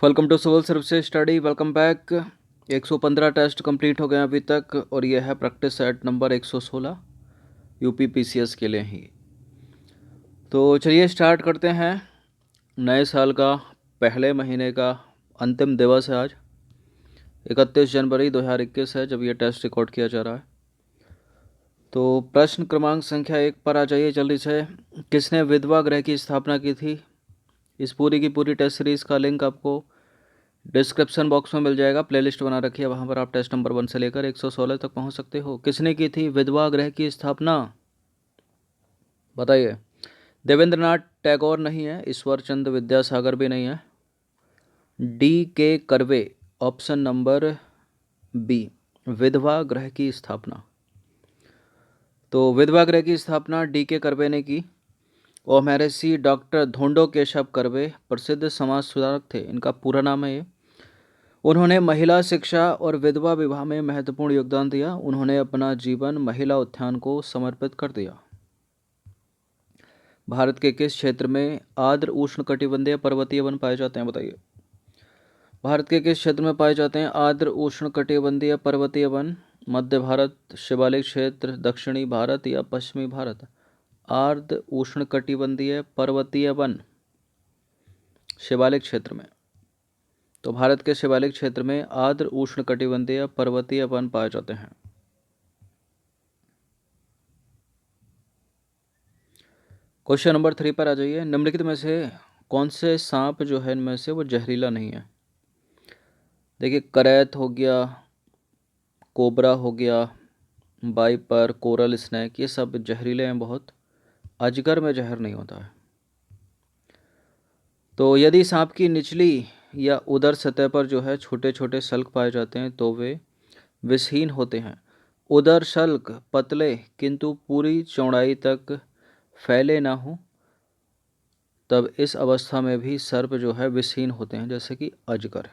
Welcome to civil services study. Welcome back. 115 test complete हो गए अभी तक और यह है practice set number 116 UP PCS के लिए ही। तो चलिए स्टार्ट करते हैं। नए साल का पहले महीने का अंतिम दिवस है आज। 31 जनवरी 2021 है जब यह टेस्ट रिकॉर्ड किया जा रहा है। तो प्रश्न क्रमांक संख्या 1 पर आ जाइए जल्दी से। किसने विधवा गृह की स्थापना की थी? इस पूरी की पूरी टेस्ट सीरीज़ का लिंक आपको डिस्क्रिप्शन बॉक्स में मिल जाएगा। प्लेलिस्ट बना रखी है, वहाँ पर आप टेस्ट नंबर 1 से लेकर 116 तक पहुँच सकते हो। किसने की थी विधवा गृह की स्थापना? बताइए। देवेंद्रनाथ टैगोर नहीं है, ईश्वर चंद्र विद्यासागर भी नहीं है। D.K. Curve, option number B, विधवा गृह की स्थापना। तो विधवा गृह की स्थापना D.K. कर्वे ने की और महर्षि डॉक्टर धोंडो केशव कर्वे प्रसिद्ध समाज सुधारक थे, इनका पूरा नाम है ये। उन्होंने महिला शिक्षा और विधवा विवाह में महत्वपूर्ण योगदान दिया। उन्होंने अपना जीवन महिला उत्थान को समर्पित कर दिया। भारत के किस क्षेत्र में आर्द्र उष्णकटिबंधीय पर्वतीय वन पाए जाते हैं? बताइए। भारत के किस क्षेत्र में पाए जाते हैं आर्द्र उष्णकटिबंधीय पर्वतीय वन? मध्य भारत, शिवालिक क्षेत्र, दक्षिणी भारत या पश्चिमी भारत? आर्द्र उष्णकटिबंधीय पर्वतीय वन शिवालिक क्षेत्र में। तो भारत के शिवालिक क्षेत्र में आर्द्र उष्णकटिबंधीय पर्वतीय वन पाए जाते हैं। क्वेश्चन नंबर 3 पर आ जाइए। निम्नलिखित में से कौन से सांप जो है इनमें से वो जहरीला नहीं है? देखिए, करैत हो गया, कोबरा हो गया, वाइपर, कोरल स्नेक, ये सब जहरीले हैं बहुत। अजगर में जहर नहीं होता है। तो यदि सांप की निचली या उदर सतह पर जो है छोटे छोटे शल्क पाए जाते हैं तो वे विषहीन होते हैं। उदर शल्क पतले किंतु पूरी चौड़ाई तक फैले ना हो तब इस अवस्था में भी सर्प जो है विषहीन होते हैं, जैसे कि अजगर।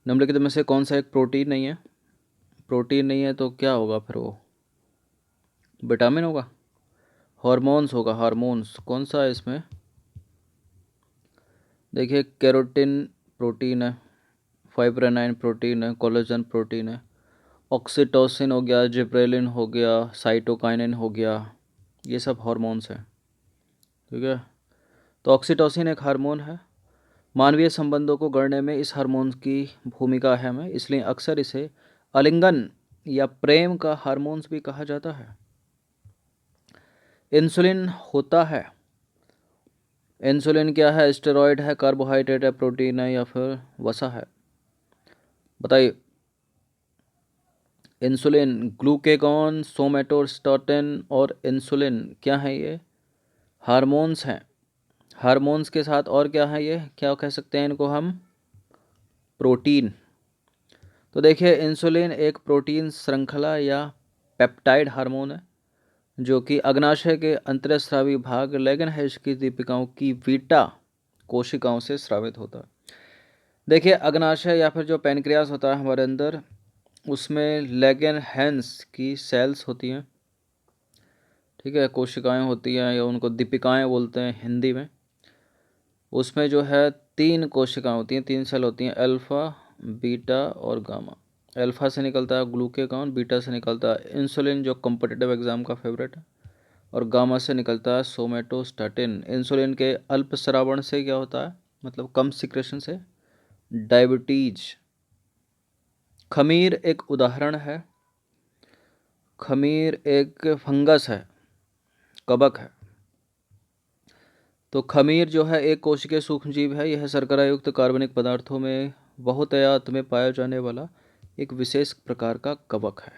निम्नलिखित में से कौन सा एक प्रोटीन नहीं है? प्रोटीन नहीं है तो क्या होगा फिर? वो विटामिन होगा, हार्मोन्स होगा। हार्मोन्स कौन सा है इसमें? देखिए, कैरोटिन प्रोटीन है, फाइब्रोनाइन प्रोटीन है, कोलेजन प्रोटीन है, ऑक्सीटोसिन हो गया, जिब्रेलिन हो गया, साइटोकाइनिन हो गया, ये सब हार्मोन्स हैं। ठीक है, तो ऑक्सीटोसिन एक हार्मोन है। मानवीय संबंधों को गढ़ने में इस हार्मोन की भूमिका अहम है, इसलिए अक्सर इसे आलिंगन या प्रेम का हार्मोन्स भी कहा जाता है। इंसुलिन होता है, इंसुलिन क्या है? स्टेरॉयड है, कार्बोहाइड्रेट है, प्रोटीन है या फिर वसा है? बताइए। इंसुलिन, ग्लूकेगॉन, सोमेटोस्टेटिन और इंसुलिन क्या है? ये हार्मोन्स हैं। हार्मोन्स के साथ और क्या है? ये क्या कह सकते हैं इनको हम? प्रोटीन। तो देखिए, इंसुलिन एक प्रोटीन श्रृंखला या पेप्टाइड हार्मोन है जो कि अग्नाशय के अंतःस्रावी भाग लैंगरहैंस की दीपिकाओं की बीटा कोशिकाओं से स्रावित होता है। देखिए, अग्नाशय या फिर जो पैनक्रियास होता है हमारे अंदर, उसमें लैंगरहैंस की सेल्स होती हैं। ठीक है, कोशिकाएं होती हैं या उनको दीपिकाएं बोलते हैं हिंदी में। उसमें जो है 3 कोशिकाएं होती हैं, 3 सेल होती हैं, अल्फ़ा, बीटा और गामा। अल्फ़ा से निकलता है ग्लूकेगॉन, बीटा से निकलता है इंसुलिन जो कॉम्पिटिटिव एग्जाम का फेवरेट है, और गामा से निकलता है सोमेटोस्टेटिन। इंसुलिन के अल्प स्रावण से क्या होता है, मतलब कम सिक्रेशन से, डायबिटीज। खमीर एक उदाहरण है। खमीर एक फंगस है, कवक है। तो खमीर जो है एक कोशिकीय सूक्ष्मजीव है। यह शर्करा युक्त कार्बनिक पदार्थों में बहुतायत में पाया जाने वाला एक विशेष प्रकार का कवक है।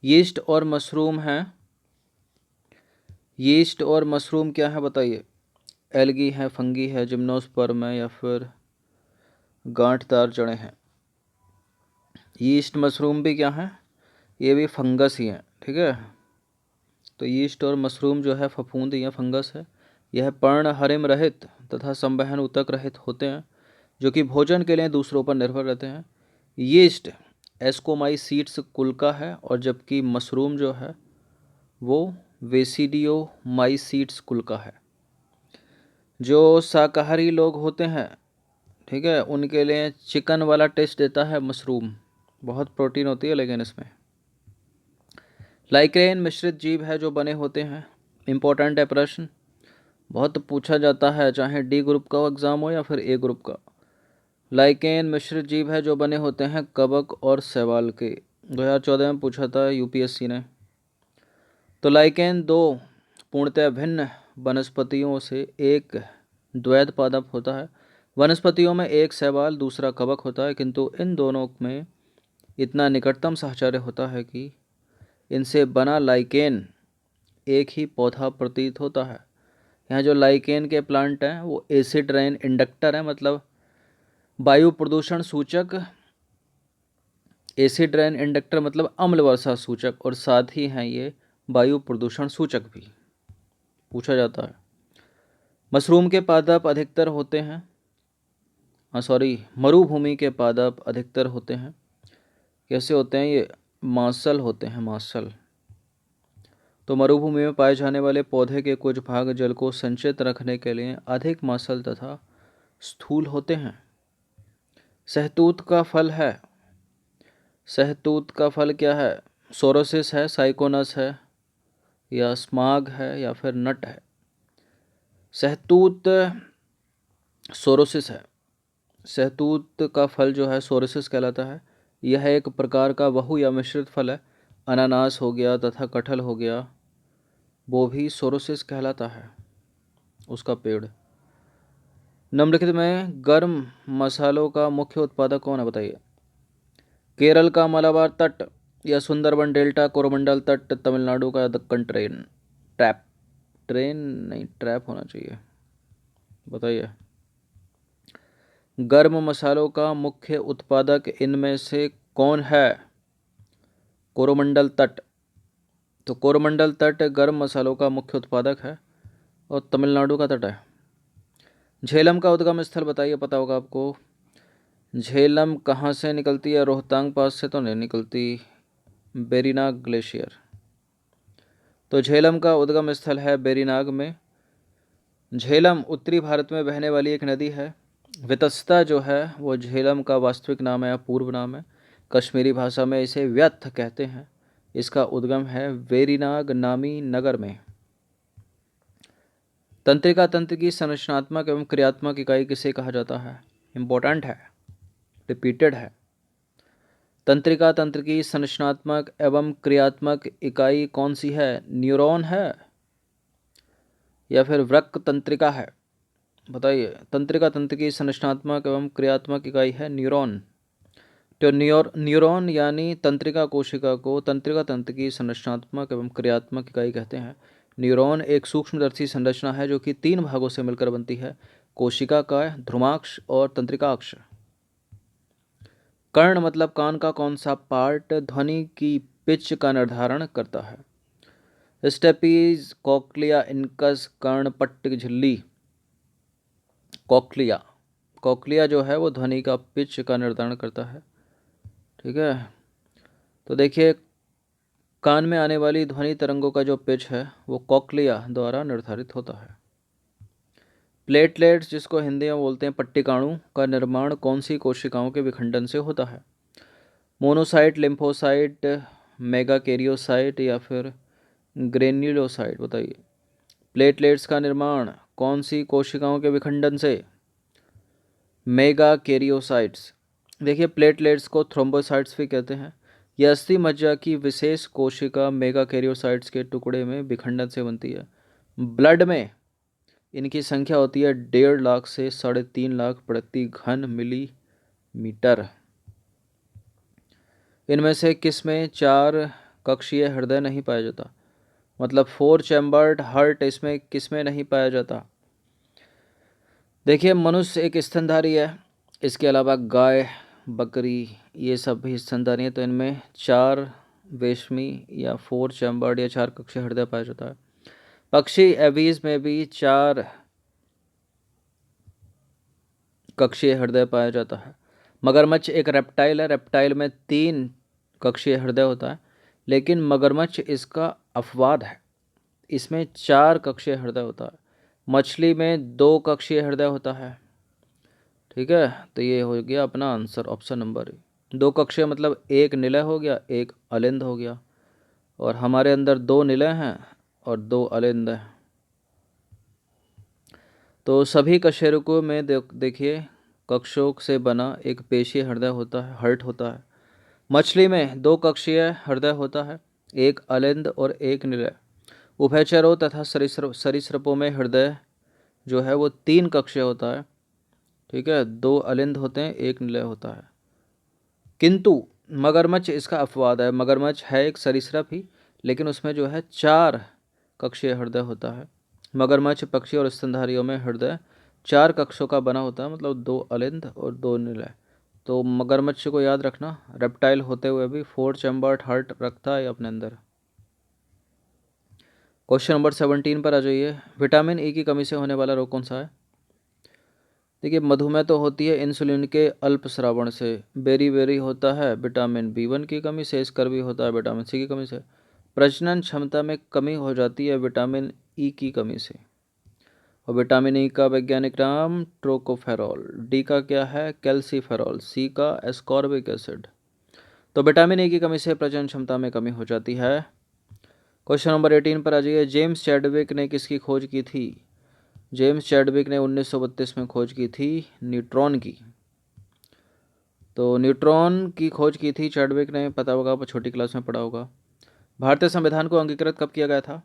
यीस्ट और मशरूम है। यीस्ट और मशरूम क्या है बताइए? एल्गी है, फंगी है, जिम्नोस्पर्म है या फिर गांठदार जड़ें हैं? यीस्ट मशरूम भी क्या है? ये भी फंगस ही है। ठीक है, तो यीस्ट और मशरूम जो है फफूंद या फंगस है। यह पर्णहरिम रहित तथा संवहन ऊतक रहित होते हैं जो कि भोजन के लिए दूसरों पर निर्भर रहते हैं। यीस्ट एस्कोमाइसीट्स कुल का है और जबकि मशरूम जो है वो वेसिडियोमाइसीट्स कुल का है। जो शाकाहारी लोग होते हैं, ठीक है, उनके लिए चिकन वाला टेस्ट देता है मशरूम। बहुत प्रोटीन होती है लेकिन इसमें। लाइकेन मिश्रित जीव है जो बने होते हैं। इम्पोर्टेंट है प्रश्न, बहुत पूछा जाता है, चाहे डी ग्रुप का एग्ज़ाम हो या फिर ए ग्रुप का। लाइकेन मिश्रित जीव है जो बने होते हैं कवक और शैवाल के। 2014 में पूछा था यूपीएससी ने। तो लाइकेन दो पूर्णतः भिन्न वनस्पतियों से एक द्वैध पादप होता है। वनस्पतियों में एक शैवाल दूसरा कवक होता है, किंतु इन दोनों में इतना निकटतम साहचर्य होता है कि इनसे बना लाइकेन एक ही पौधा प्रतीत होता है। यहाँ जो लाइकेन के प्लांट हैं वो एसिड रेन इंडक्टर है, मतलब वायु प्रदूषण सूचक। एसिड रेन इंडक्टर मतलब अम्ल वर्षा सूचक, और साथ ही हैं ये वायु प्रदूषण सूचक भी पूछा जाता है। मशरूम के पादप अधिकतर होते हैं, मरुभूमि के पादप अधिकतर होते हैं। कैसे होते हैं ये? मांसल होते हैं, मांसल। तो मरुभूमि में पाए जाने वाले पौधे के कुछ भाग जल को संचित रखने के लिए अधिक मांसल तथा स्थूल होते हैं। सहतूत का फल है, सहतूत का फल क्या है? सोरोसिस है, साइकोनस है, या स्माग है, या फिर नट है? सहतूत सोरोसिस है। सहतूत का फल जो है सोरोसिस कहलाता है। यह एक प्रकार का बहु या मिश्रित फल है। अनानास हो गया तथा कटहल हो गया, वो भी सोरोसिस कहलाता है, उसका पेड़। निम्नलिखित में गर्म मसालों का मुख्य उत्पादक कौन है, बताइए? केरल का मलाबार तट, या सुंदरबन डेल्टा, कोरोमंडल तट, तमिलनाडु का दक्कन ट्रेन नहीं, ट्रैप होना चाहिए, बताइए। गर्म मसालों का मुख्य उत्पादक इनमें से कौन है? कोरोमंडल तट। तो कोरोमंडल तट गर्म मसालों का मुख्य उत्पादक है, और तमिलनाडु का तट है। झेलम का उद्गम स्थल बताइए, पता होगा आपको। झेलम कहाँ से निकलती है? रोहतांग पास से तो नहीं निकलती, बेरीनाग ग्लेशियर। तो झेलम का उद्गम स्थल है बेरीनाग में। झेलम उत्तरी भारत में बहने वाली एक नदी है। वितस्ता जो है वो झेलम का वास्तविक नाम है या पूर्व नाम है। कश्मीरी भाषा में इसे व्यथ कहते हैं। इसका उद्गम है वेरीनाग नामी नगर में। तंत्रिका तंत्र की संरचनात्मक एवं क्रियात्मक इकाई किसे कहा जाता है? इम्पोर्टेंट है, रिपीटेड है। तंत्रिका तंत्र की संरचनात्मक एवं क्रियात्मक इकाई कौन सी है? न्यूरॉन है या फिर वृक्क तंत्रिका है? बताइए। तंत्रिका तंत्र की संरचनात्मक एवं क्रियात्मक इकाई है न्यूरॉन। तो न्यूरॉन यानी तंत्रिका कोशिका को तंत्रिका तंत्र की संरचनात्मक एवं क्रियात्मक इकाई कहते हैं। न्यूरॉन एक सूक्ष्मदर्शी संरचना है जो कि 3 भागों से मिलकर बनती है, कोशिका का ध्रुमाक्ष और तंत्रिकाक्ष। कर्ण मतलब कान का कौन सा पार्ट ध्वनि की पिच का निर्धारण करता है? स्टेपीज, कॉक्लिया, इनकस, कर्णपट्ट झिल्ली। कॉक्लिया, कॉक्लिया जो है वो ध्वनि का पिच का निर्धारण करता है, ठीक है। तो देखिए, कान में आने वाली ध्वनि तरंगों का जो पिच है वो कॉक्लिया द्वारा निर्धारित होता है। प्लेटलेट्स, जिसको हिंदी में बोलते हैं पट्टिकाणु, का निर्माण कौन सी कोशिकाओं के विखंडन से होता है? मोनोसाइट, लिम्फोसाइट, मेगाकैरियोसाइट, या फिर ग्रेन्युलोसाइट? बताइए। प्लेटलेट्स का निर्माण कौन सी कोशिकाओं के विखंडन से? मेगाकैरियोसाइट्स। देखिए, प्लेटलेट्स को थ्रोम्बोसाइट्स भी कहते हैं। यह अस्थि मज्जा की विशेष कोशिका मेगाकैरियोसाइट्स के टुकड़े में विखंडन से बनती है। ब्लड में इनकी संख्या होती है 1.5 लाख से 3.5 लाख प्रति घन मिलीमीटर। इनमें से किस में 4 कक्षीय हृदय नहीं पाया जाता? मतलब 4 चैम्बर्ड हार्ट इसमें किस में नहीं पाया जाता? देखिए, मनुष्य एक स्तनधारी है, इसके अलावा गाय, बकरी, ये सब भी स्तनधारी हैं। तो इनमें 4 वेश्मी या 4 चैम्बर्ड या 4 कक्षीय हृदय पाया जाता है। पक्षी एवीज में भी 4 कक्षीय हृदय पाया जाता है। मगरमच्छ एक रेप्टाइल है, रेप्टाइल में 3 कक्षीय हृदय होता है, लेकिन मगरमच्छ इसका अपवाद है, इसमें 4 कक्षीय हृदय होता है। मछली में 2 कक्षीय हृदय होता है। ठीक है, तो ये हो गया अपना आंसर ऑप्शन नंबर 2 कक्षीय मतलब एक निलय हो गया, एक अलिंद हो गया, और हमारे अंदर 2 निलय हैं और 2 अलिंद हैं। तो सभी कशेरुकों में देखिए कक्षों से बना एक पेशीय हृदय होता है, हर्ट होता है। मछली में 2 कक्षीय हृदय होता है, एक अलिंद और एक निलय। उभयचरों तथा सरीसृपों में हृदय जो है वो 3 कक्षीय होता है। ठीक है, 2 अलिंद होते हैं, एक निलय होता है। किंतु मगरमच्छ इसका अपवाद है। मगरमच्छ है एक सरीसृप ही, लेकिन उसमें जो है 4 कक्षीय हृदय होता है। मगरमच्छ, पक्षी और स्तनधारियों में हृदय 4 कक्षों का बना होता है, मतलब 2 अलिंद और 2 निलय। तो मगरमच्छ को याद रखना, रेप्टाइल होते हुए भी 4 चैम्बर्ड हार्ट रखता है अपने अंदर। क्वेश्चन नंबर 17 पर आ जाइए। विटामिन ई की कमी से होने वाला रोग कौन सा है? देखिए, मधुमेह तो होती है इंसुलिन के अल्प स्रावण से। बेरी होता है विटामिन B1 की कमी से। स्कर्वी होता है विटामिन सी की कमी से। प्रजनन क्षमता में कमी हो जाती है विटामिन ई की कमी से। और विटामिन ई का वैज्ञानिक नाम ट्रोकोफेरॉल। डी का क्या है? कैल्सीफेरॉल। सी का एस्कॉर्बिक एसिड। तो विटामिन ई की कमी से प्रजनन क्षमता में कमी हो जाती है। क्वेश्चन नंबर 18 पर आ जाइए। जेम्स चैडविक ने किसकी खोज की थी? जेम्स चैडविक ने 1932 में खोज की थी न्यूट्रॉन की। तो न्यूट्रॉन की खोज की थी चैडविक ने, पता होगा, आप छोटी क्लास में पढ़ा होगा। भारतीय संविधान को अंगीकृत कब किया गया था?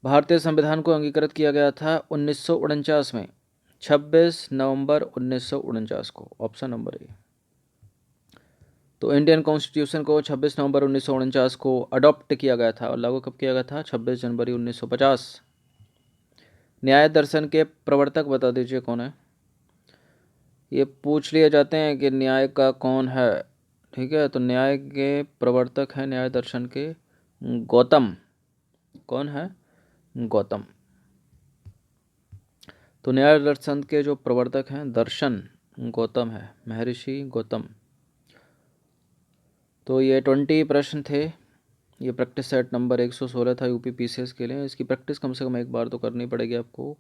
भारतीय संविधान को अंगीकृत किया गया था 1949 में, 26 नवंबर 1949 को। Option number A. तो इंडियन कॉन्स्टिट्यूशन को 26 नवंबर 1949 को अडॉप्ट किया गया था, और लागू कब किया गया था? 26 जनवरी 1950। न्याय दर्शन के प्रवर्तक बता दीजिए कौन है? ये पूछ लिए जाते हैं कि न्याय का कौन है। ठीक है, तो न्याय के प्रवर्तक हैं न्याय दर्शन के गौतम। कौन है? गौतम। तो न्याय दर्शन के जो प्रवर्तक हैं दर्शन गौतम है, महर्षि गौतम। तो ये 20 प्रश्न थे। ये प्रैक्टिस सेट नंबर 116 था यूपी पीसीएस के लिए। इसकी प्रैक्टिस कम से कम एक बार तो करनी पड़ेगी आपको।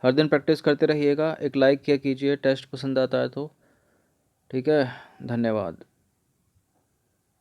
हर दिन प्रैक्टिस करते रहिएगा। एक लाइक किया कीजिए टेस्ट पसंद आता है तो। ठीक है, धन्यवाद।